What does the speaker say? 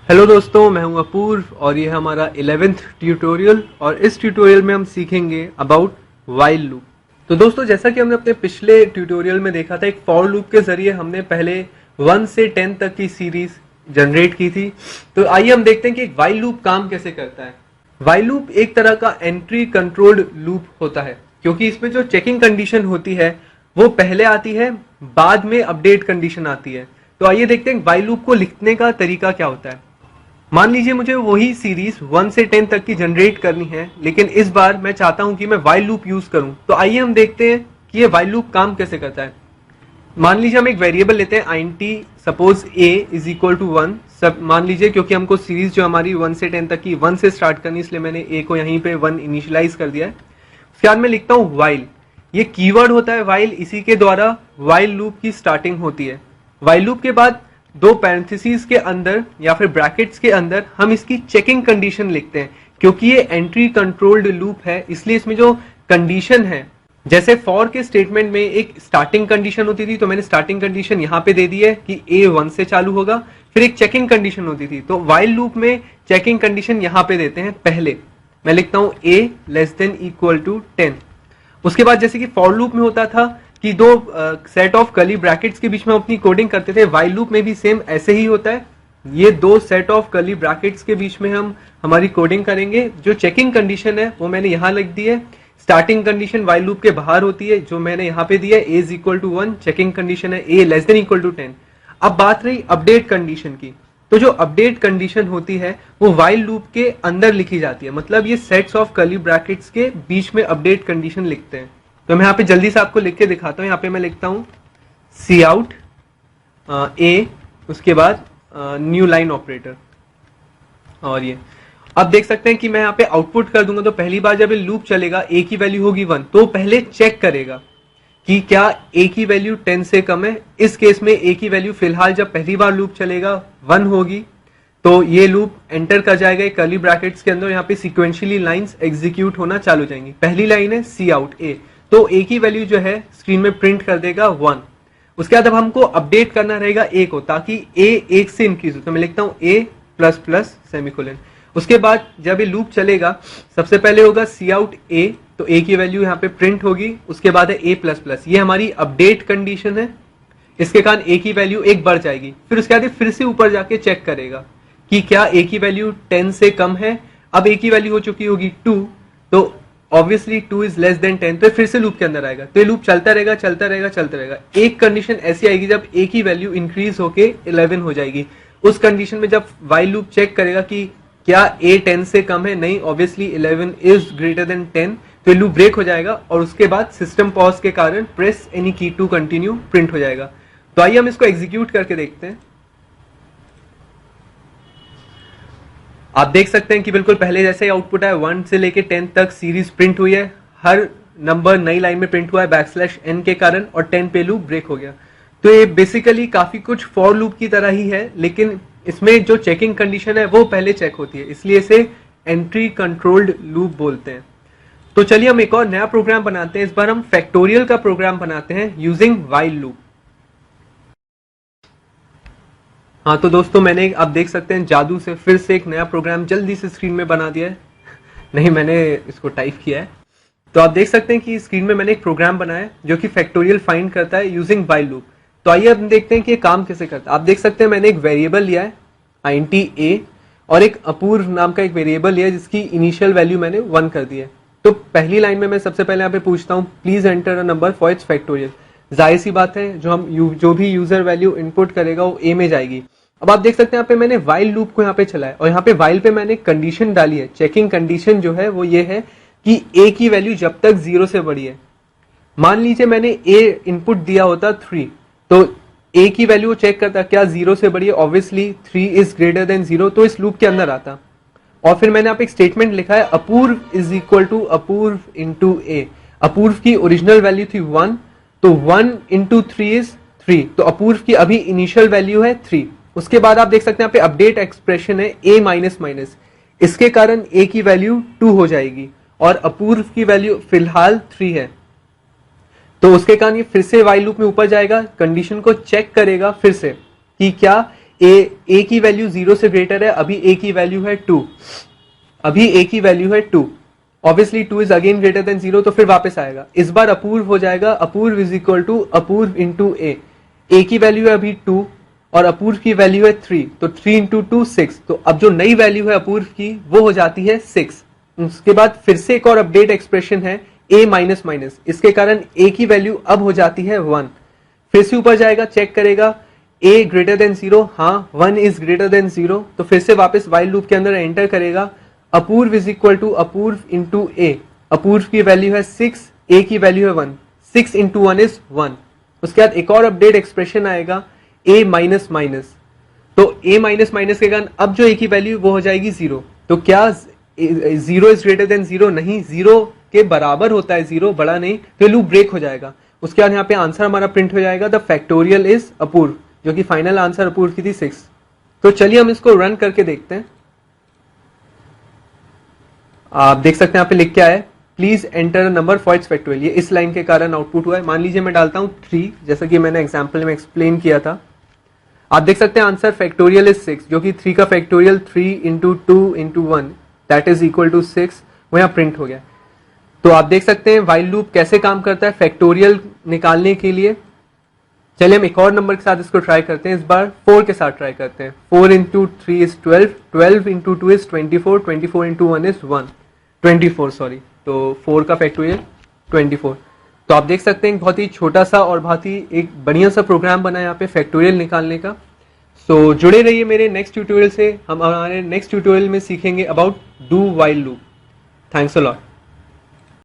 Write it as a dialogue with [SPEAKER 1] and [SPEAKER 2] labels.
[SPEAKER 1] Hello दोस्तों, मैं हूं अपूर्व और ये है हमारा 11th ट्यूटोरियल और इस ट्यूटोरियल में हम सीखेंगे अबाउट वाइल लूप। तो दोस्तों, जैसा कि हमने अपने पिछले ट्यूटोरियल में देखा था, एक फॉर लूप के जरिए हमने पहले 1 से 10 तक की सीरीज जनरेट की थी। तो आइए हम देखते हैं कि एक वाइल लूप काम कैसे करता है। वाइल लूप एक तरह का एंट्री कंट्रोल्ड लूप होता है, क्योंकि इसमें जो चेकिंग कंडीशन होती है वो पहले आती है, बाद में अपडेट कंडीशन आती है। तो आइए देखते हैं वाइल लूप को लिखने का तरीका क्या होता है। मान लीजिए मुझे वही सीरीज 1 से 10 तक की जनरेट करनी है, लेकिन इस बार मैं चाहता हूं कि मैं वाइल लूप यूज करूं। तो आइए हम देखते हैं कि ये वाइल लूप काम कैसे करता है। मान लीजिए हम एक वेरिएबल लेते हैं int suppose a is equal to 1। सब मान लीजिए, क्योंकि हमको सीरीज जो हमारी 1 से 10 तक की 1 से स्टार्ट करनी, इसलिए मैंने a को यहीं पे 1 इनिशियलाइज कर दिया है। उसके बाद मैं लिखता हूं वाइल। ये कीवर्ड होता है वाइल, इसी के द्वारा वाइल लूप की स्टार्टिंग होती है। वाइल लूप के बाद दो पैरेंथेसिस के अंदर या फिर ब्रैकेट्स के अंदर हम इसकी चेकिंग कंडीशन लिखते हैं। क्योंकि ये एंट्री कंट्रोल्ड लूप है, इसलिए इसमें जो कंडीशन है, जैसे फॉर के स्टेटमेंट में एक स्टार्टिंग कंडीशन होती थी, तो मैंने स्टार्टिंग कंडीशन यहाँ पे दे दी है कि a 1 से चालू होगा। फिर एक चेकिंग कंडीशन होती थी, तो वाइल लूप में चेकिंग कंडीशन यहाँ पे देते हैं। पहले मैं लिखता हूँ a less than equal to 10। उसके बाद जैसे कि फॉर लूप में होता था कि दो सेट ऑफ कर्ली ब्रैकेट्स के बीच में अपनी कोडिंग करते थे, वाइल लूप में भी सेम ऐसे ही होता है। ये दो सेट ऑफ कर्ली ब्रैकेट्स के बीच में हम हमारी कोडिंग करेंगे। जो चेकिंग कंडीशन है वो मैंने यहाँ लिख दी है। स्टार्टिंग कंडीशन वाइल लूप के बाहर होती है, जो मैंने यहाँ पे दिया है, a is equal to 1। Checking condition है a less than equal to 10। अब बात रही अपडेट कंडीशन की, तो जो अपडेट कंडीशन होती है वो वाइल लूप के अंदर लिखी जाती है। मतलब ये सेट्स ऑफ कर्ली ब्रैकेट्स के बीच में अपडेट कंडीशन लिखते हैं। तो मैं यहाँ पे जल्दी से आपको लिख के दिखाता हूँ। यहाँ पे मैं लिखता हूँ सी आउट ए, उसके बाद न्यू लाइन ऑपरेटर, और ये अब देख सकते हैं कि मैं यहाँ पे आउटपुट कर दूंगा। तो पहली बार जब ये लूप चलेगा, a की वैल्यू होगी 1, तो पहले चेक करेगा कि क्या a की वैल्यू 10 से कम है। इस केस में a की वैल्यू फिलहाल जब पहली बार लूप चलेगा 1 होगी, तो ये लूप एंटर कर जाएगा कर्ली ब्रैकेट्स के अंदर। यहाँ पे सीक्वेंशियली लाइंस एग्जीक्यूट होना चालू हो जाएंगी। पहली लाइन है सी आउट ए, तो a की वैल्यू जो है स्क्रीन में प्रिंट कर देगा 1। उसके बाद अब हमको अपडेट करना रहेगा a को, ताकि a 1 से इंक्रीज हो। तो मैं लिखता हूं a प्लस प्लस सेमीकोलन। उसके बाद जब ये लूप चलेगा, सबसे पहले होगा सी आउट a, तो a की वैल्यू यहाँ पे प्रिंट होगी। उसके बाद है a प्लस प्लस, ये हमारी अपडेट कंडीशन है। इसके कारण a की वैल्यू 1 बढ़ जाएगी। फिर उसके बाद फिर से ऊपर जाके चेक करेगा कि क्या a की वैल्यू 10 से कम है। अब a की वैल्यू हो चुकी होगी 2, तो ऑब्वियसली 2 इज लेस देन 10, तो फिर से लूप के अंदर आएगा। तो ये लूप चलता रहेगा चलता रहेगा चलता रहेगा। एक कंडीशन ऐसी आएगी जब a की वैल्यू इंक्रीज होके 11 हो जाएगी। उस कंडीशन में जब वाइल लूप चेक करेगा कि क्या a 10 से कम है, नहीं, ऑब्वियसली 11 इज ग्रेटर देन 10, तो ये लूप ब्रेक हो जाएगा। और उसके बाद सिस्टम पॉज के कारण प्रेस एनी की टू कंटिन्यू प्रिंट हो जाएगा। तो आइए हम इसको एग्जीक्यूट करके देखते हैं। आप देख सकते हैं कि बिल्कुल पहले जैसे आउटपुट है, 1 से लेके 10 तक सीरीज प्रिंट हुई है। हर नंबर नई लाइन में प्रिंट हुआ है \n के कारण, और 10 पे लूप ब्रेक हो गया। तो ये बेसिकली काफी कुछ फॉर लूप की तरह ही है, लेकिन इसमें जो चेकिंग कंडीशन है वो पहले चेक होती है, इसलिए इसे एंट्री कंट्रोल्ड लूप बोलते हैं। तो चलिए हम एक और नया प्रोग्राम बनाते हैं। इस बार हम फैक्टोरियल का प्रोग्राम बनाते हैं यूजिंग वाइल लूप। हाँ, तो दोस्तों मैंने, आप देख सकते हैं, जादू से फिर से एक नया प्रोग्राम जल्दी से स्क्रीन में बना दिया है। नहीं, मैंने इसको टाइप किया है। तो आप देख सकते हैं कि स्क्रीन में मैंने एक प्रोग्राम बनाया है जो कि फैक्टोरियल फाइंड करता है यूजिंग वाइल लूप। तो आइए अब देखते हैं कि ये काम कैसे करता है। आप देख सकते हैं मैंने एक वेरिएबल लिया है int a, और एक अपूर्व नाम का एक वेरिएबल लिया है जिसकी इनिशियल वैल्यू मैंने 1 कर दी है। तो पहली लाइन में मैं सबसे पहले यहाँ पे पूछता हूँ please enter a number for its factorial. जाहिर सी बात है, जो भी यूजर वैल्यू इनपुट करेगा वो a में जाएगी। अब आप देख सकते हैं यहाँ पे मैंने वाइल लूप को यहाँ पे चलाया, और यहाँ पे वाइल पे मैंने कंडीशन डाली है। चेकिंग कंडीशन जो है वो ये है कि a की वैल्यू जब तक 0 से बड़ी है। मान लीजिए मैंने a इनपुट दिया होता 3, तो a की वैल्यू चेक करता क्या 0 से बड़ी है, ऑब्वियसली 3 इज ग्रेटर देन 0, तो इस लूप के अंदर आता। और फिर मैंने यहाँ पे एक स्टेटमेंट लिखा है Apurv is equal to Apurv into a। Apurv की ओरिजिनल वैल्यू थी 1, तो 1 इंटू 3 इज 3, तो अपूर्व की अभी इनिशियल वैल्यू है 3। उसके बाद आप देख सकते हैं यहाँ पे अपडेट एक्सप्रेशन है a माइनस माइनस, इसके कारण a की वैल्यू 2 हो जाएगी और अपूर्व की वैल्यू फिलहाल 3 है। तो उसके कारण ये फिर से वाइल लूप में ऊपर जाएगा, कंडीशन को चेक करेगा फिर से कि क्या ए की वैल्यू 0 से ग्रेटर है, अभी ए की वैल्यू है 2, अभी ए की वैल्यू है 2, obviously 2 is again greater than 0, तो फिर वापस आएगा, इस बार अपूर्व हो जाएगा, Apurv is equal to Apurv into A की वैल्यू है अभी 2 और अपूर्व की वैल्यू है 3, तो 3 इंटू 2 6, तो अब जो नई वैल्यू है अपूर्व की वो हो जाती है 6। उसके बाद फिर से एक और अपडेट एक्सप्रेशन है a माइनस माइनस, इसके कारण a की वैल्यू अब हो जाती है 1, फिर से ऊपर जाएगा, चेक करेगा a ग्रेटर देन 0, हाँ 1 इज ग्रेटर देन 0, तो फिर से वापस while लूप के अंदर एंटर करेगा, Apurv is equal to Apurv into a, Apurv की वैल्यू है 6, a की वैल्यू है 1, 6 इंटू 1 इज 1। उसके बाद एक और अपडेट एक्सप्रेशन आएगा a माइनस माइनस, तो a माइनस माइनस के कारण अब जो a की वैल्यू वो हो जाएगी 0, तो क्या 0 इज ग्रेटर देन 0, नहीं, 0 के बराबर होता है 0, बड़ा नहीं, तो लूप ब्रेक हो जाएगा। उसके बाद यहाँ पे आंसर हमारा प्रिंट हो जाएगा, द फैक्टोरियल इज अपूर्व, जो कि फाइनल आंसर अपूर्व की थी 6। तो चलिए हम इसको रन करके देखते हैं। आप देख सकते हैं यहाँ पे लिख के आया है, please enter number for its factorial, ये इस लाइन के कारण आउटपुट हुआ है। मान लीजिए मैं डालता हूं 3, जैसा कि मैंने एग्जाम्पल में एक्सप्लेन किया था। आप देख सकते हैं आंसर फैक्टोरियल इज 6, जो कि 3 का factorial 3 into 2 into 1 that is equal to 6, वो यहाँ प्रिंट हो गया। तो आप देख सकते हैं व्हाइल लूप कैसे काम करता है फैक्टोरियल निकालने के लिए। चलिए हम एक और नंबर के साथ इसको ट्राई करते हैं, इस बार 4 के साथ ट्राई करते हैं। 4 into 3 is 12, 12 into 2 is 24, 24 into 1 is 24 sorry, तो 4 का फैक्टोरियल 24। तो आप देख सकते हैं बहुत ही छोटा सा और बहुत ही एक बढ़िया सा प्रोग्राम बना है यहाँ पे फैक्टोरियल निकालने का। सो जुड़े रहिए मेरे नेक्स्ट ट्यूटोरियल से, हम हमारे नेक्स्ट ट्यूटोरियल में सीखेंगे about do while loop. Thanks a lot.